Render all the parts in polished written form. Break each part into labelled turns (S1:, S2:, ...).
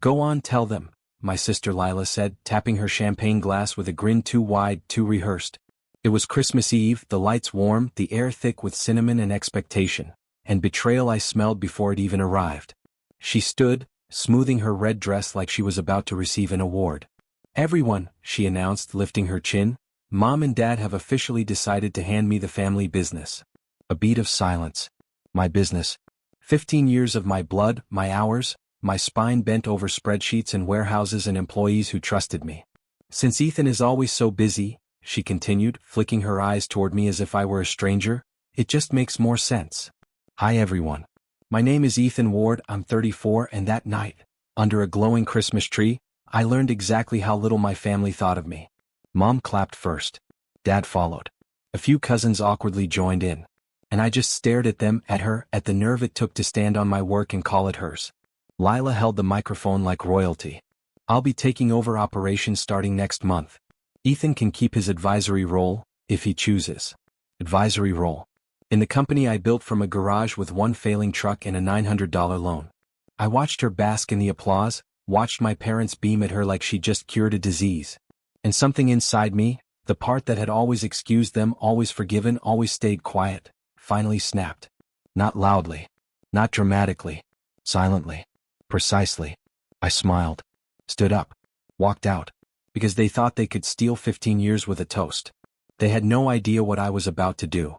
S1: Go on, tell them, my sister Lila said, tapping her champagne glass with a grin too wide, too rehearsed. It was Christmas Eve, the lights warm, the air thick with cinnamon and expectation, and betrayal I smelled before it even arrived. She stood, smoothing her red dress like she was about to receive an award. Everyone, she announced, lifting her chin, Mom and Dad have officially decided to hand me the family business. A beat of silence. My business. 15 years of my blood, my hours, my spine bent over spreadsheets and warehouses and employees who trusted me. Since Ethan is always so busy, she continued, flicking her eyes toward me as if I were a stranger, it just makes more sense. Hi everyone. My name is Ethan Ward, I'm 34, and that night, under a glowing Christmas tree, I learned exactly how little my family thought of me. Mom clapped first. Dad followed. A few cousins awkwardly joined in. And I just stared at them, at her, at the nerve it took to stand on my work and call it hers. Lila held the microphone like royalty. I'll be taking over operations starting next month. Ethan can keep his advisory role, if he chooses. Advisory role. In the company I built from a garage with one failing truck and a $900 loan. I watched her bask in the applause, watched my parents beam at her like she'd just cured a disease. And something inside me, the part that had always excused them, always forgiven, always stayed quiet, finally snapped. Not loudly. Not dramatically. Silently. Precisely. I smiled. Stood up. Walked out. Because they thought they could steal 15 years with a toast. They had no idea what I was about to do.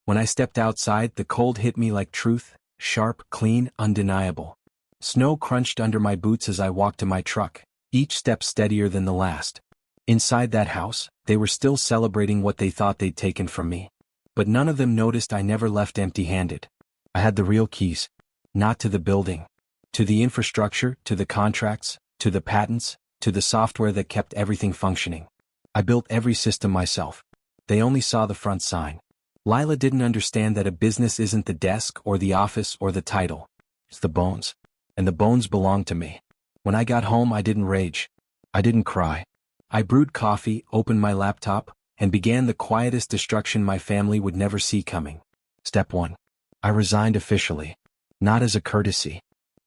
S1: When I stepped outside, the cold hit me like truth, sharp, clean, undeniable. Snow crunched under my boots as I walked to my truck, each step steadier than the last. Inside that house, they were still celebrating what they thought they'd taken from me. But none of them noticed I never left empty-handed. I had the real keys. Not to the building. To the infrastructure, to the contracts, to the patents, to the software that kept everything functioning. I built every system myself. They only saw the front sign. Lila didn't understand that a business isn't the desk or the office or the title. It's the bones. And the bones belonged to me. When I got home, I didn't rage. I didn't cry. I brewed coffee, opened my laptop, and began the quietest destruction my family would never see coming. Step 1. I resigned officially. Not as a courtesy,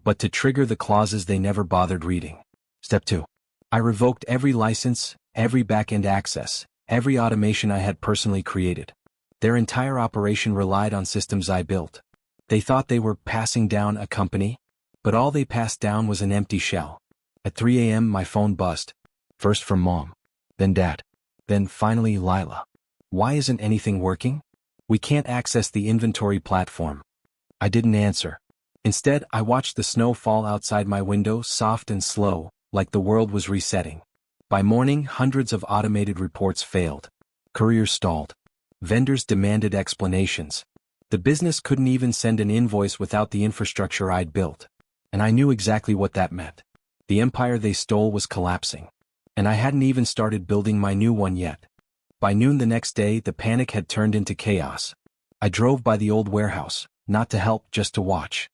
S1: but to trigger the clauses they never bothered reading. Step 2. I revoked every license, every back-end access, every automation I had personally created. Their entire operation relied on systems I built. They thought they were passing down a company, but all they passed down was an empty shell. At 3 a.m. my phone buzzed. First from Mom, then Dad, then finally Lila. Why isn't anything working? We can't access the inventory platform. I didn't answer. Instead, I watched the snow fall outside my window, soft and slow, like the world was resetting. By morning, hundreds of automated reports failed. Couriers stalled. Vendors demanded explanations. The business couldn't even send an invoice without the infrastructure I'd built. And I knew exactly what that meant. The empire they stole was collapsing. And I hadn't even started building my new one yet. By noon the next day, the panic had turned into chaos. I drove by the old warehouse, not to help, just to watch.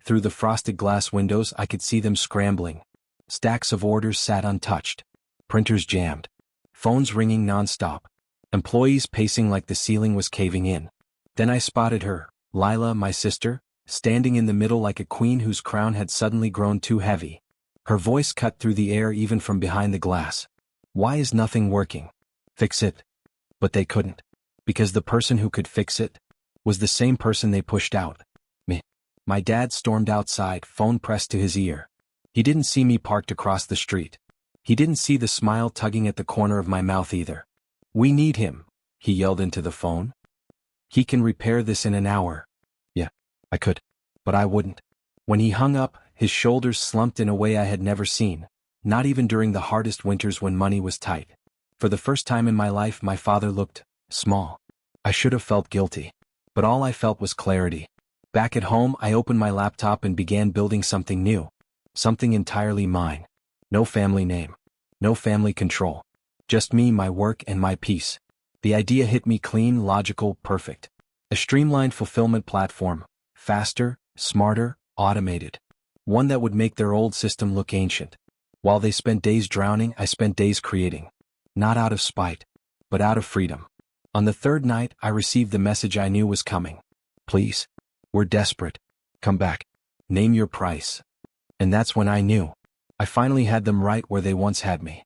S1: Through the frosted glass windows, I could see them scrambling. Stacks of orders sat untouched. Printers jammed. Phones ringing nonstop. Employees pacing like the ceiling was caving in. Then I spotted her, Lila, my sister, standing in the middle like a queen whose crown had suddenly grown too heavy. Her voice cut through the air even from behind the glass. Why is nothing working? Fix it. But they couldn't. Because the person who could fix it was the same person they pushed out. Me. My dad stormed outside, phone pressed to his ear. He didn't see me parked across the street. He didn't see the smile tugging at the corner of my mouth either. We need him, he yelled into the phone. He can repair this in an hour. Yeah, I could. But I wouldn't. When he hung up, his shoulders slumped in a way I had never seen, not even during the hardest winters when money was tight. For the first time in my life, my father looked small. I should have felt guilty. But all I felt was clarity. Back at home, I opened my laptop and began building something new. Something entirely mine. No family name. No family control. Just me, my work, and my peace. The idea hit me clean, logical, perfect. A streamlined fulfillment platform. Faster, smarter, automated. One that would make their old system look ancient. While they spent days drowning, I spent days creating. Not out of spite, but out of freedom. On the third night, I received the message I knew was coming. Please. We're desperate. Come back. Name your price. And that's when I knew. I finally had them right where they once had me.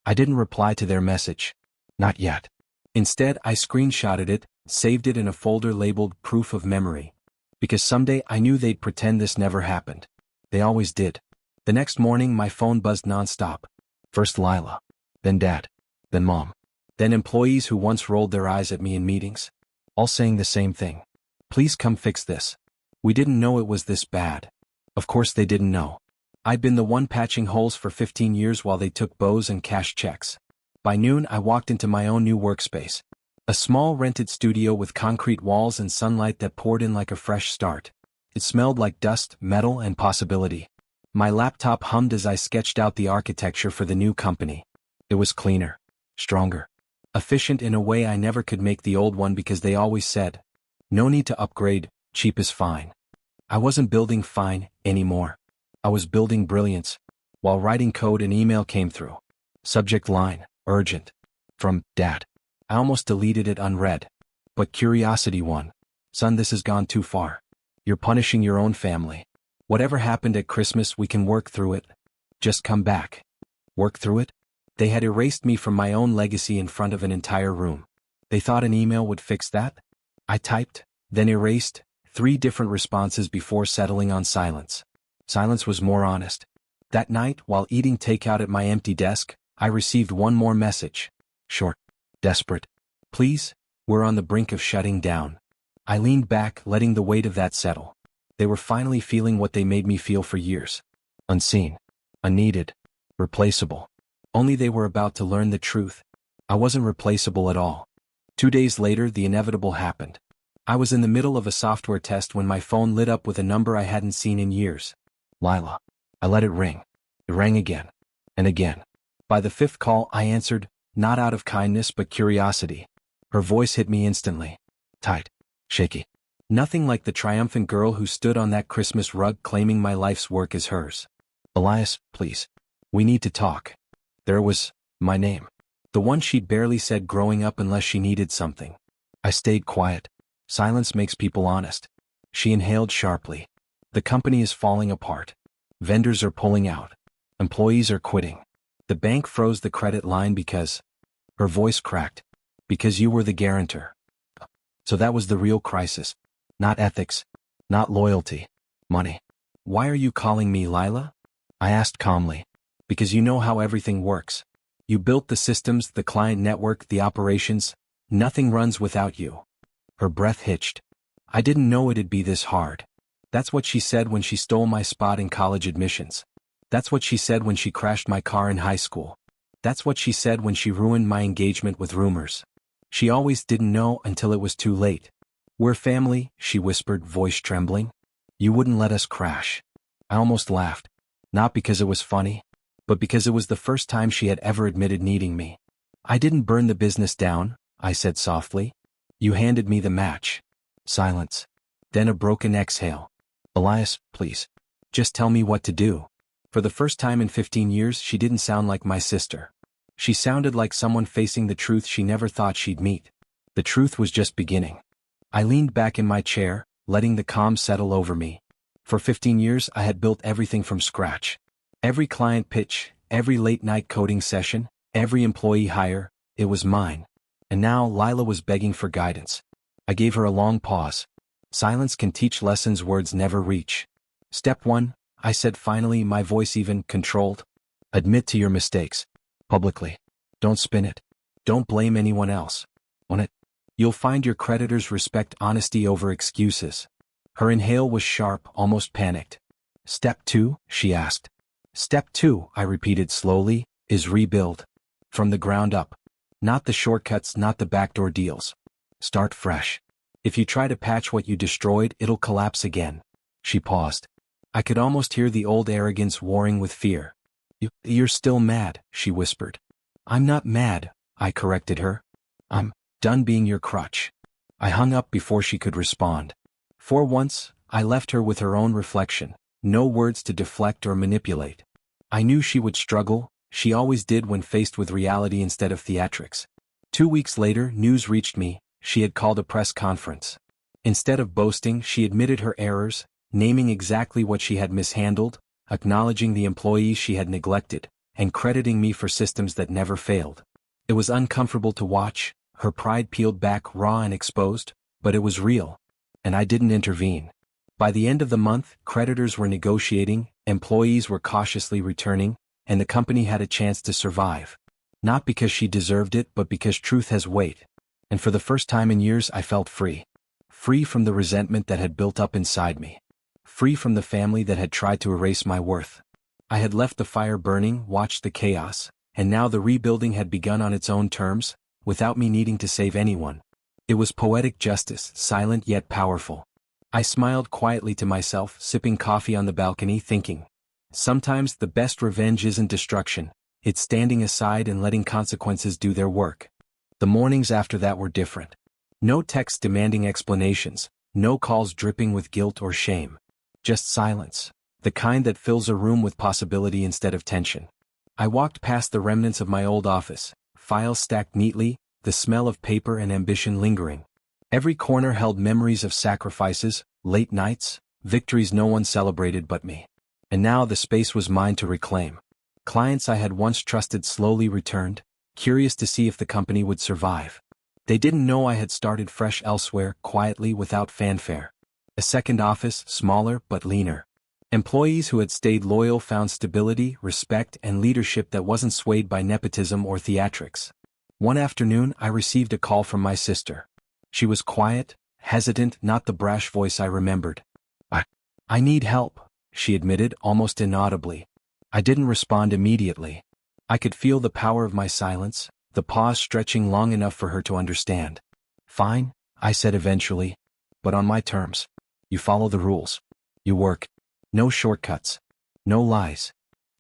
S1: I didn't reply to their message. Not yet. Instead, I screenshotted it, saved it in a folder labeled Proof of Memory. Because someday I knew they'd pretend this never happened. They always did. The next morning my phone buzzed nonstop. First Lila. Then Dad. Then Mom. Then employees who once rolled their eyes at me in meetings. All saying the same thing. Please come fix this. We didn't know it was this bad. Of course they didn't know. I'd been the one patching holes for 15 years while they took bows and cashed checks. By noon I walked into my own new workspace. A small rented studio with concrete walls and sunlight that poured in like a fresh start. It smelled like dust, metal, and possibility. My laptop hummed as I sketched out the architecture for the new company. It was cleaner, stronger, efficient in a way I never could make the old one because they always said, no need to upgrade, cheap is fine. I wasn't building fine anymore. I was building brilliance. While writing code, an email came through. Subject line, urgent. From Dad. I almost deleted it unread. But curiosity won. Son, this has gone too far. You're punishing your own family. Whatever happened at Christmas, we can work through it. Just come back. Work through it? They had erased me from my own legacy in front of an entire room. They thought an email would fix that? I typed, then erased, 3 different responses before settling on silence. Silence was more honest. That night, while eating takeout at my empty desk, I received one more message. Short. Desperate. Please, we're on the brink of shutting down. I leaned back, letting the weight of that settle. They were finally feeling what they made me feel for years. Unseen. Unneeded. Replaceable. Only they were about to learn the truth. I wasn't replaceable at all. 2 days later, the inevitable happened. I was in the middle of a software test when my phone lit up with a number I hadn't seen in years. Lila. I let it ring. It rang again. And again. By the 5th call, I answered, not out of kindness but curiosity. Her voice hit me instantly. Tight. Shaky. Nothing like the triumphant girl who stood on that Christmas rug claiming my life's work as hers. Elias, please. We need to talk. There was my name. The one she'd barely said growing up unless she needed something. I stayed quiet. Silence makes people honest. She inhaled sharply. The company is falling apart. Vendors are pulling out. Employees are quitting. The bank froze the credit line because... Her voice cracked. Because you were the guarantor. So that was the real crisis. Not ethics. Not loyalty. Money. Why are you calling me Lila? I asked calmly. Because you know how everything works. You built the systems, the client network, the operations. Nothing runs without you. Her breath hitched. I didn't know it'd be this hard. That's what she said when she stole my spot in college admissions. That's what she said when she crashed my car in high school. That's what she said when she ruined my engagement with rumors. She always didn't know until it was too late. We're family, she whispered, voice trembling. You wouldn't let us crash. I almost laughed. Not because it was funny, but because it was the first time she had ever admitted needing me. I didn't burn the business down, I said softly. You handed me the match. Silence. Then a broken exhale. Elias, please. Just tell me what to do. For the first time in 15 years, she didn't sound like my sister. She sounded like someone facing the truth she never thought she'd meet. The truth was just beginning. I leaned back in my chair, letting the calm settle over me. For 15 years, I had built everything from scratch. Every client pitch, every late-night coding session, every employee hire, it was mine. And now Lila was begging for guidance. I gave her a long pause. Silence can teach lessons words never reach. Step 1, I said finally, my voice even controlled. Admit to your mistakes. Publicly. Don't spin it. Don't blame anyone else. Own it. You'll find your creditors respect honesty over excuses. Her inhale was sharp, almost panicked. Step 2, she asked. Step 2, I repeated slowly, is rebuild. From the ground up. Not the shortcuts, not the backdoor deals. Start fresh. If you try to patch what you destroyed, it'll collapse again. She paused. I could almost hear the old arrogance warring with fear. You're still mad, she whispered. I'm not mad, I corrected her. I'm done being your crutch. I hung up before she could respond. For once, I left her with her own reflection, no words to deflect or manipulate. I knew she would struggle, she always did when faced with reality instead of theatrics. 2 weeks later, news reached me, she had called a press conference. Instead of boasting, she admitted her errors, naming exactly what she had mishandled, acknowledging the employees she had neglected, and crediting me for systems that never failed. It was uncomfortable to watch, her pride peeled back raw and exposed, but it was real. And I didn't intervene. By the end of the month, creditors were negotiating, employees were cautiously returning, and the company had a chance to survive. Not because she deserved it, but because truth has weight. And for the first time in years I felt free. Free from the resentment that had built up inside me. Free from the family that had tried to erase my worth. I had left the fire burning, watched the chaos, and now the rebuilding had begun on its own terms, without me needing to save anyone. It was poetic justice, silent yet powerful. I smiled quietly to myself, sipping coffee on the balcony, thinking, sometimes the best revenge isn't destruction, it's standing aside and letting consequences do their work. The mornings after that were different. No texts demanding explanations, no calls dripping with guilt or shame. Just silence, the kind that fills a room with possibility instead of tension. I walked past the remnants of my old office, files stacked neatly, the smell of paper and ambition lingering. Every corner held memories of sacrifices, late nights, victories no one celebrated but me. And now the space was mine to reclaim. Clients I had once trusted slowly returned, curious to see if the company would survive. They didn't know I had started fresh elsewhere, quietly without fanfare. A second office, smaller but leaner. Employees who had stayed loyal found stability, respect, and leadership that wasn't swayed by nepotism or theatrics. One afternoon I received a call from my sister. She was quiet, hesitant, not the brash voice I remembered. I need help, she admitted, almost inaudibly. I didn't respond immediately. I could feel the power of my silence, the pause stretching long enough for her to understand. Fine, I said eventually. But on my terms. You follow the rules. You work. No shortcuts. No lies.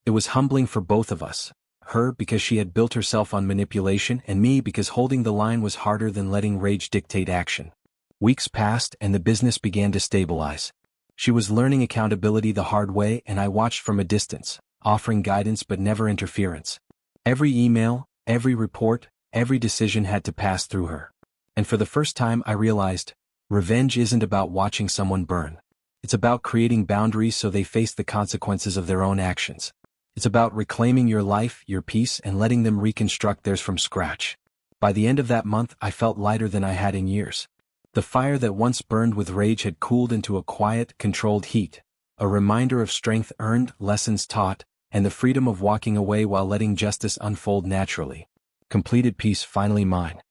S1: It was humbling for both of us. Her because she had built herself on manipulation, and me because holding the line was harder than letting rage dictate action. Weeks passed and the business began to stabilize. She was learning accountability the hard way, and I watched from a distance, offering guidance but never interference. Every email, every report, every decision had to pass through her. And for the first time I realized, revenge isn't about watching someone burn. It's about creating boundaries so they face the consequences of their own actions. It's about reclaiming your life, your peace, and letting them reconstruct theirs from scratch. By the end of that month I felt lighter than I had in years. The fire that once burned with rage had cooled into a quiet, controlled heat, a reminder of strength earned, lessons taught, and the freedom of walking away while letting justice unfold naturally. Completed peace finally mine.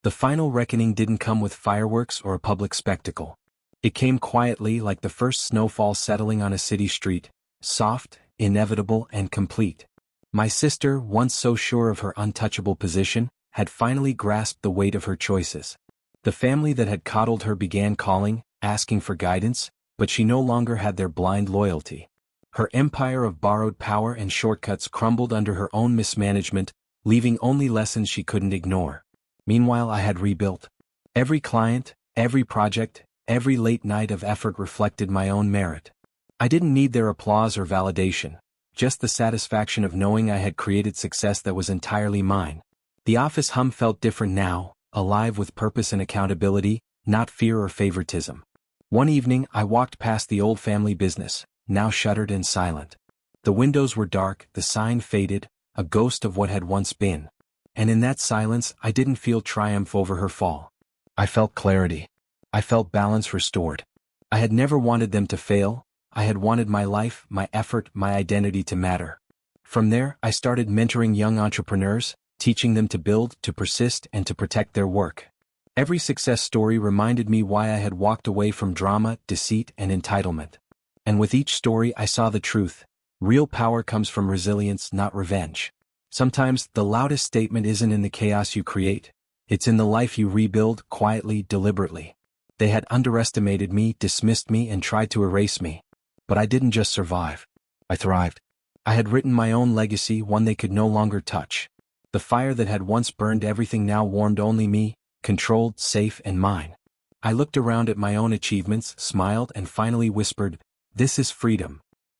S1: The final reckoning didn't come with fireworks or a public spectacle. It came quietly, like the first snowfall settling on a city street, soft, inevitable, and complete. My sister, once so sure of her untouchable position, had finally grasped the weight of her choices. The family that had coddled her began calling, asking for guidance, but she no longer had their blind loyalty. Her empire of borrowed power and shortcuts crumbled under her own mismanagement, leaving only lessons she couldn't ignore. Meanwhile I had rebuilt. Every client, every project, every late night of effort reflected my own merit. I didn't need their applause or validation, just the satisfaction of knowing I had created success that was entirely mine. The office hum felt different now, alive with purpose and accountability, not fear or favoritism. One evening I walked past the old family business, now shuttered and silent. The windows were dark, the sign faded, a ghost of what had once been. And in that silence I didn't feel triumph over her fall. I felt clarity. I felt balance restored. I had never wanted them to fail. I had wanted my life, my effort, my identity to matter. From there I started mentoring young entrepreneurs, teaching them to build, to persist, and to protect their work. Every success story reminded me why I had walked away from drama, deceit, and entitlement. And with each story I saw the truth. Real power comes from resilience, not revenge. Sometimes the loudest statement isn't in the chaos you create. It's in the life you rebuild, quietly, deliberately. They had underestimated me, dismissed me, and tried to erase me. But I didn't just survive. I thrived. I had written my own legacy, one they could no longer touch. The fire that had once burned everything now warmed only me, controlled, safe, and mine. I looked around at my own achievements, smiled, and finally whispered, "This is freedom."